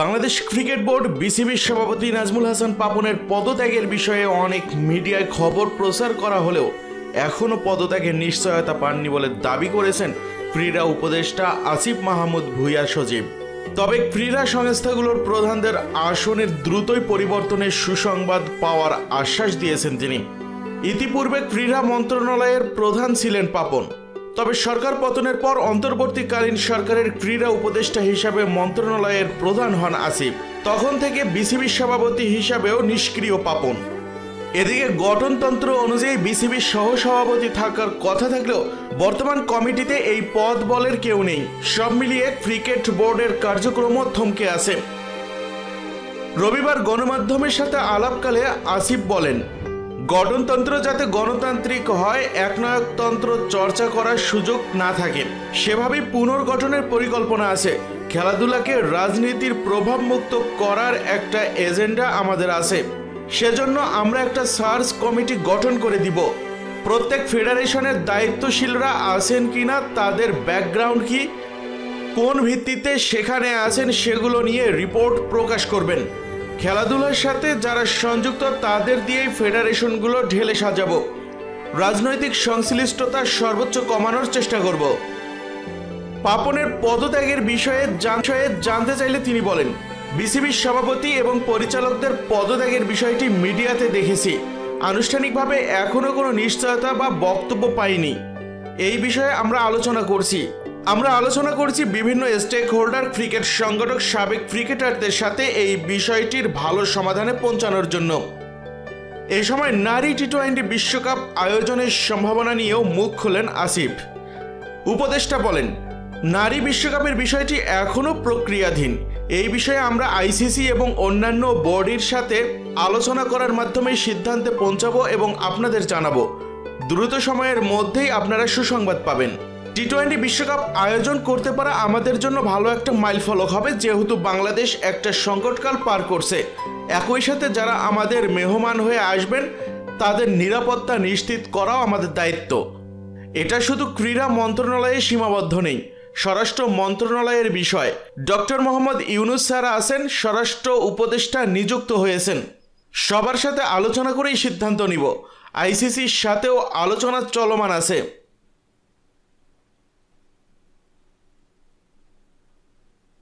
Bangladesh cricket board বিসিবির সভাপতি নাজমুল হাসান পাপনের পদত্যাগের বিষয়ে অনেক মিডিয়ায় খবর প্রচার করা হলেও এখনও পদত্যাগের নিশ্চয়তা পাননি বলে দাবি করেছেন ক্রীড়া উপদেষ্টা আসিফ মাহমুদ ভূঁইয়া সচিব। তবে ক্রীড়া সংস্থাগুলোর প্রধানদের আসনের দ্রুতই পরিবর্তনের সুসংবাদ পাওয়ার আশ্বাস দিয়েছেন তিনি। ইতিপূর্বে ক্রীড়া মন্ত্রণালয়ের প্রধান ছিলেন পাপন, তবে সরকার পতনের পর অন্তর্বর্তীকালীন সরকারের ক্রীড়া উপদেষ্টা হিসাবে মন্ত্রণালয়ের প্রধান হন আসিফ। তখন থেকে বিসিবির সভাপতি হিসাবেও নিষ্ক্রিয় পাপন। এদিকে গঠনতন্ত্র অনুযায়ী বিসিবির সহসভাপতি থাকার কথা থাকলেও বর্তমান কমিটিতে এই পদ বলের কেউ নেই। সব মিলিয়ে ক্রিকেট বোর্ডের কার্যক্রমও থমকে আছে। রবিবার গণমাধ্যমের সাথে আলাপকালে আসিফ বলেন, গঠনতন্ত্র যাতে গণতান্ত্রিক হয়, একনায়কতন্ত্র চর্চা করার সুযোগ না থাকে, সেভাবেই পুনর্গঠনের পরিকল্পনা আছে। খেলাধুলাকে রাজনীতির প্রভাবমুক্ত করার একটা এজেন্ডা আমাদের আছে। সেজন্য আমরা একটা সার্চ কমিটি গঠন করে দিব। প্রত্যেক ফেডারেশনের দায়িত্বশীলরা আছেন কিনা, তাদের ব্যাকগ্রাউন্ড কি, কোন ভিত্তিতে সেখানে আছেন, সেগুলো নিয়ে রিপোর্ট প্রকাশ করবেন। খেলাধুলার সাথে যারা সংযুক্ত তাদের দিয়েই ফেডারেশনগুলো ঢেলে সাজাবো। রাজনৈতিক সংশ্লিষ্টতা সর্বোচ্চ কমানোর চেষ্টা করব। পাপনের পদত্যাগের বিষয়ে জানতে চাইলে তিনি বলেন, বিসিবির সভাপতি এবং পরিচালকদের পদত্যাগের বিষয়টি মিডিয়াতে দেখেছি। আনুষ্ঠানিকভাবে এখনো কোনো নিশ্চয়তা বা বক্তব্য পাইনি। এই বিষয়ে আমরা আলোচনা করছি বিভিন্ন স্টেক হোল্ডার, ক্রিকেট সংগঠক, সাবেক ক্রিকেটারদের সাথে এই বিষয়টির ভালো সমাধানে পৌঁছানোর জন্য। এই সময় নারী টি-20 বিশ্বকাপ আয়োজনের সম্ভাবনা নিয়েও মুখ খোলেন আসিফ। উপদেষ্টা বলেন, নারী বিশ্বকাপের বিষয়টি এখনও প্রক্রিয়াধীন। এই বিষয়ে আমরা আইসিসি এবং অন্যান্য বডির সাথে আলোচনা করার মাধ্যমে সিদ্ধান্তে পৌঁছাবো এবং আপনাদের জানাবো। দ্রুত সময়ের মধ্যেই আপনারা সুসংবাদ পাবেন। টি-20 বিশ্বকাপ আয়োজন করতে পারা আমাদের জন্য ভালো একটা মাইলফলক হবে, যেহেতু বাংলাদেশ একটা সংকটকাল পার করছে। একই সাথে যারা আমাদের মেহমান হয়ে আসবেন তাদের নিরাপত্তা নিশ্চিত করাও আমাদের দায়িত্ব। এটা শুধু ক্রীড়া মন্ত্রণালয়ে সীমাবদ্ধ নেই, স্বরাষ্ট্র মন্ত্রণালয়ের বিষয়। ডক্টর মোহাম্মদ ইউনুস স্যার আছেন, স্বরাষ্ট্র উপদেষ্টা নিযুক্ত হয়েছেন। সবার সাথে আলোচনা করেই সিদ্ধান্ত নিব। আইসিসির সাথেও আলোচনা চলমান আছে।